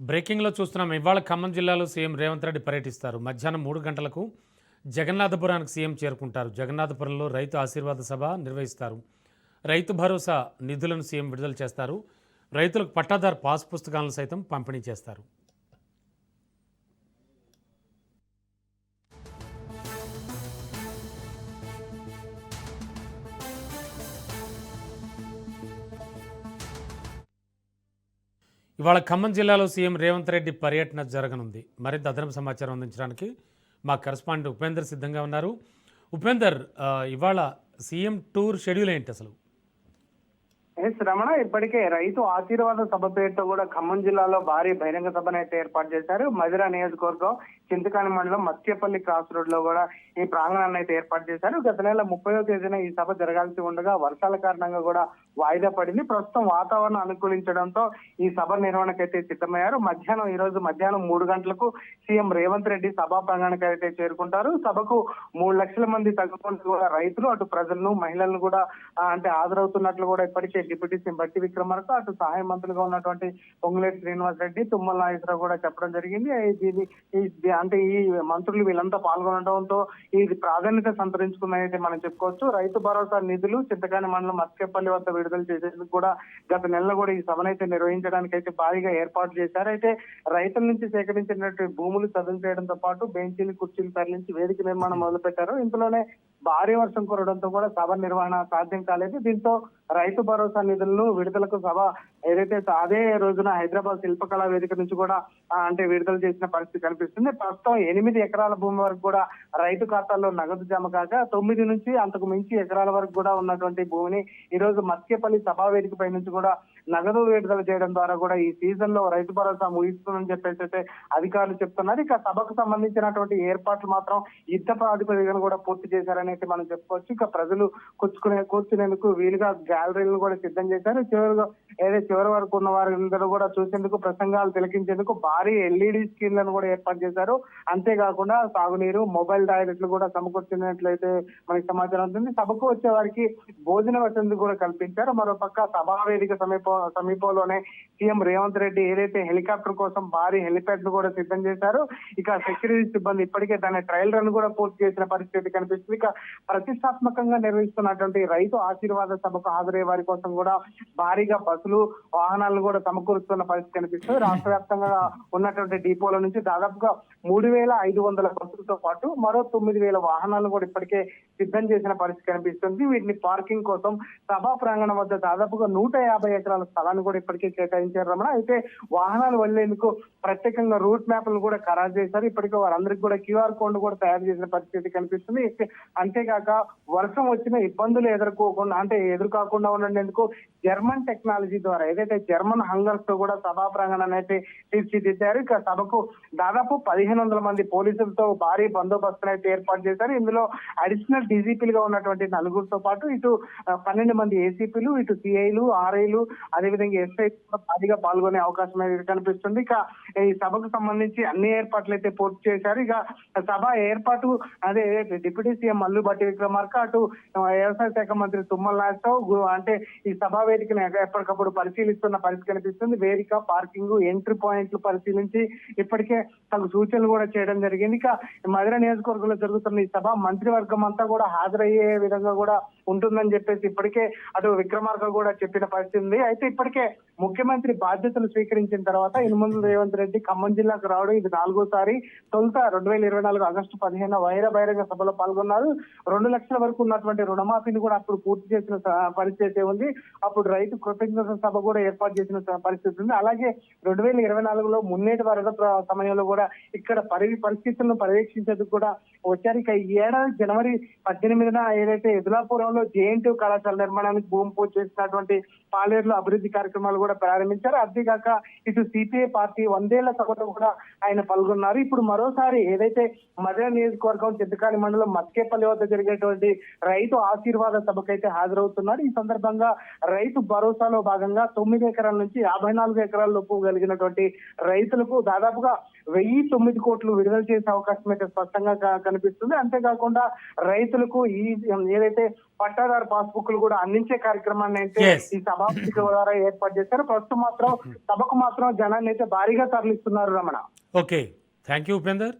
బ్రేకింగ్లో చూస్తున్నాం. ఇవాళ ఖమ్మం జిల్లాలో సీఎం రేవంత్ రెడ్డి పర్యటిస్తారు. మధ్యాహ్నం 3 గంటలకు జగన్నాథపురానికి సీఎం చేరుకుంటారు. జగన్నాథపురంలో రైతు ఆశీర్వాద సభ నిర్వహిస్తారు. రైతు భరోసా నిధులను సీఎం విడుదల చేస్తారు. రైతులకు పట్టాదారు పాస్ పుస్తకాలను సైతం పంపిణీ చేస్తారు. ఇవాళ ఖమ్మం జిల్లాలో సీఎం రేవంత్ రెడ్డి పర్యటన జరగనుంది. మరింత అదనపు సమాచారం అందించడానికి మా కరెస్పాండెంట్ ఉపేందర్ సిద్ధంగా ఉన్నారు. ఉపేందర్, ఇవాళ సీఎం టూర్ షెడ్యూల్ ఏంటి అసలు? రమణ, ఇప్పటికే రైతు ఆశీర్వాద సభ పేరుతో కూడా ఖమ్మం జిల్లాలో భారీ బహిరంగ సభను అయితే ఏర్పాటు చేశారు. మధిర నియోజకవర్గం చింతకాని మండలం మత్స్యపల్లి క్రాస్ రోడ్ లో కూడా ఈ ప్రాంగణాన్ని అయితే ఏర్పాటు చేశారు. గత నెల 30వ తేదీన ఈ సభ జరగాల్సి ఉండగా వర్షాల కారణంగా కూడా వాయిదా పడింది. ప్రస్తుతం వాతావరణం అనుకూలించడంతో ఈ సభ నిర్వహణకైతే సిద్ధమయ్యారు. ఈ రోజు మధ్యాహ్నం 3 గంటలకు సీఎం రేవంత్ రెడ్డి సభా ప్రాంగణానికి అయితే చేరుకుంటారు. సభకు 3 లక్షల మంది తగ్గకుండా కూడా రైతులు, అటు ప్రజలను, మహిళలను కూడా హాజరవుతున్నట్లు కూడా ఇప్పటికే డిప్యూటీ సీఎం బట్టి విక్రమార్క, అటు సహాయ మంత్రులుగా ఉన్నటువంటి పొంగులేటి శ్రీనివాస్ రెడ్డి, తుమ్మల నాగేశ్వరరావు కూడా చెప్పడం జరిగింది. ఈ మంత్రులు వీళ్ళంతా పాల్గొనడంతో ఇది ప్రాధాన్యత సంతరించుకున్నాయైతే మనం చెప్పుకోవచ్చు. రైతు భరోసా నిధులు చింతకాని మండలం మత్స్యపల్లి వద్ద విడుదల చేసేందుకు కూడా గత నెలలో కూడా ఈ సభనైతే నిర్వహించడానికి అయితే భారీగా ఏర్పాటు చేశారు. అయితే రైతుల నుంచి సేకరించినటువంటి భూములు చదువు చేయడంతో పాటు బెంచీలు, కుర్చీలు తరలించి వేదిక నిర్మాణం మొదలు పెట్టారు. ఇందులోనే భారీ వర్షం కురవడంతో కూడా సభ నిర్వహణ సాధ్యం కాలేదు. దీంతో రైతు భరోసా నిధులను విడుదలకు సభ ఏదైతే అదే రోజున హైదరాబాద్ శిల్పకళా వేదిక నుంచి కూడా విడుదల చేసిన పరిస్థితి కనిపిస్తుంది. ప్రస్తుతం 8 ఎకరాల భూమి వరకు కూడా రైతు ఖాతాల్లో నగదు జమ కాక 9 నుంచి అంతకు మించి ఎకరాల వరకు కూడా ఉన్నటువంటి భూమిని ఈ రోజు మత్స్యపల్లి సభా వేదిక పై నుంచి కూడా నగదు విడుదల చేయడం ద్వారా కూడా ఈ సీజన్ లో రైతు భరోసా ముగిస్తుందని చెప్పేసి అయితే అధికారులు చెప్తున్నారు. ఇక సభకు సంబంధించినటువంటి ఏర్పాట్లు మాత్రం యుద్ధ ప్రాతిపదికన కూడా పూర్తి చేశారని అయితే మనం చెప్పుకోవచ్చు. ఇక ప్రజలు కూర్చునేందుకు వీలుగా గ్యాలరీలను కూడా సిద్ధం చేశారు. చివరి వరకు ఉన్న వారందరూ కూడా చూసేందుకు, ప్రసంగాలు తిలకించేందుకు భారీ ఎల్ఈడి స్క్రీన్లను కూడా ఏర్పాటు చేశారు. అంతేకాకుండా సాగునీరు, మొబైల్ టాయిలెట్లు కూడా సమకూర్చున్నట్లయితే మనకి సమాచారం ఉంటుంది. సభకు వచ్చే వారికి భోజన వసతి కూడా కల్పించారు. మరోపక్క సభా వేదిక సమీపంలోనే సీఎం రేవంత్ రెడ్డి ఏదైతే హెలికాప్టర్ కోసం భారీ హెలిప్యాడ్ ను కూడా సిద్ధం చేశారు. ఇక సెక్యూరిటీ సిబ్బంది ఇప్పటికే దాని ట్రయల్ రన్ కూడా పూర్తి చేసిన పరిస్థితి కనిపిస్తుంది. ఇక ప్రతిష్టాత్మకంగా నిర్వహిస్తున్నటువంటి రైతు ఆశీర్వాద సభకు హాజరయ్యే వారి కోసం కూడా భారీగా బస్సులు, వాహనాలను కూడా సమకూరుస్తున్న పరిస్థితి కనిపిస్తుంది. రాష్ట్ర వ్యాప్తంగా ఉన్నటువంటి డిపోల నుంచి దాదాపుగా 3,500 బస్సులతో పాటు మరో 9,000 వాహనాలను కూడా ఇప్పటికే సిద్ధం చేసిన పరిస్థితి కనిపిస్తుంది. వీటిని పార్కింగ్ కోసం సభా ప్రాంగణం వద్ద దాదాపుగా 150 ఎకరాల స్థలాన్ని కూడా ఇప్పటికే కేటాయించారు రమణ. అయితే వాహనాలు వెళ్లేందుకు ప్రత్యేకంగా రూట్ మ్యాప్లను కూడా ఖరారు చేశారు. ఇప్పటికే వారందరికీ కూడా QR కోడ్ కూడా తయారు చేసిన పరిస్థితి కనిపిస్తుంది. అంతేకాక వర్షం వచ్చిన ఇబ్బందులు ఎదుర్కోకుండా ఉండేందుకు జర్మన్ టెక్నాలజీ ద్వారా ఏదైతే జర్మన్ హంగర్స్ తో కూడా సభా ప్రాంగణాన్ని అయితే తీర్చిదిద్దారు. ఇక సభకు దాదాపు 1,500 మంది పోలీసులతో భారీ బందోబస్తును అయితే ఏర్పాటు చేశారు. ఇందులో అడిషనల్ డీజీపీలుగా ఉన్నటువంటి 4గురితో పాటు ఇటు 12 మంది ఏసీపీలు, ఇటు సిఐలు, ఆర్ఐలు, అదేవిధంగా ఎస్ఐ భారీగా పాల్గొనే అవకాశం అయితే కనిపిస్తుంది. ఇక ఈ సభకు సంబంధించి అన్ని ఏర్పాట్లు అయితే పూర్తి చేశారు. ఇక సభ ఏర్పాటు డిప్యూటీ సీఎం మల్లు బట్టి విక్రమార్క, అటు వ్యవసాయ శాఖ మంత్రి తుమ్మల నాగేశ్వరరావు ఈ సభా వేదికను ఎప్పటికప్పుడు పరిశీలిస్తున్న పరిస్థితి కనిపిస్తుంది. వేదిక, పార్కింగ్, ఎంట్రీ పాయింట్లు పరిశీలించి ఇప్పటికే తగు సూచనలు కూడా చేయడం జరిగింది. ఇక మధిర నియోజకవర్గంలో జరుగుతున్న ఈ సభ మంత్రివర్గం అంతా కూడా హాజరయ్యే విధంగా కూడా ఉంటుందని చెప్పేసి ఇప్పటికే అటు విక్రమార్క కూడా చెప్పిన పరిస్థితి ఉంది. అయితే ఇప్పటికే ముఖ్యమంత్రి బాధ్యతలు స్వీకరించిన తర్వాత యనమల రేవంత్ రెడ్డి ఖమ్మం జిల్లాకు రావడం ఇది 4వసారి. తొలుత 2024 ఆగస్టు 15న వైర బహిరంగ సభలో పాల్గొన్నారు. 2 లక్షల వరకు ఉన్నటువంటి రుణమాఫీని కూడా అప్పుడు పూర్తి చేసిన పరిస్థితి ఉంది. అప్పుడు రైతు కృతజ్ఞత సభ కూడా ఏర్పాటు చేసిన పరిస్థితి ఉంది. అలాగే 2024లో మున్నేటి వరద సమయంలో కూడా ఇక్కడ పరిస్థితులను పర్యవేక్షించేందుకు కూడా వచ్చారు. ఇక ఈ ఏడాది జనవరి 18న ఏదైతే ఎదులాపురంలో JNTU కళాశాల నిర్మాణానికి భూమి పూజ చేసినటువంటి పాలేరులో అభివృద్ధి కార్యక్రమాలు కూడా ప్రారంభించారు. అంతేకాక ఇటు సిపిఐ పార్టీ 100 ఏళ్ల సభలో కూడా ఆయన పాల్గొన్నారు. ఇప్పుడు మరోసారి ఏదైతే మధిర నియోజకవర్గం చింతకాని మండలం మత్స్యపల్లి వద్ద జరిగేటువంటి రైతు ఆశీర్వాద సభకైతే హాజరవుతున్నారు. ఈ సందర్భంగా రైతు భరోసాలో భాగంగా 9 ఎకరాల నుంచి 54 ఎకరాల లోపు కలిగినటువంటి రైతులకు దాదాపుగా 1,009 కోట్లు విడుదల చేసే అవకాశం అయితే స్పష్టంగా కనిపిస్తుంది. అంతేకాకుండా రైతులకు ఏదైతే పట్టాదారు పాస్బుక్లు కూడా అందించే కార్యక్రమాన్ని అయితే Yes. ఈ సభ ద్వారా ఏర్పాటు చేశారు. ప్రస్తుతం మాత్రం సభకు మాత్రం జనాన్ని అయితే భారీగా తరలిస్తున్నారు Ramana. Okay, thank you Upender.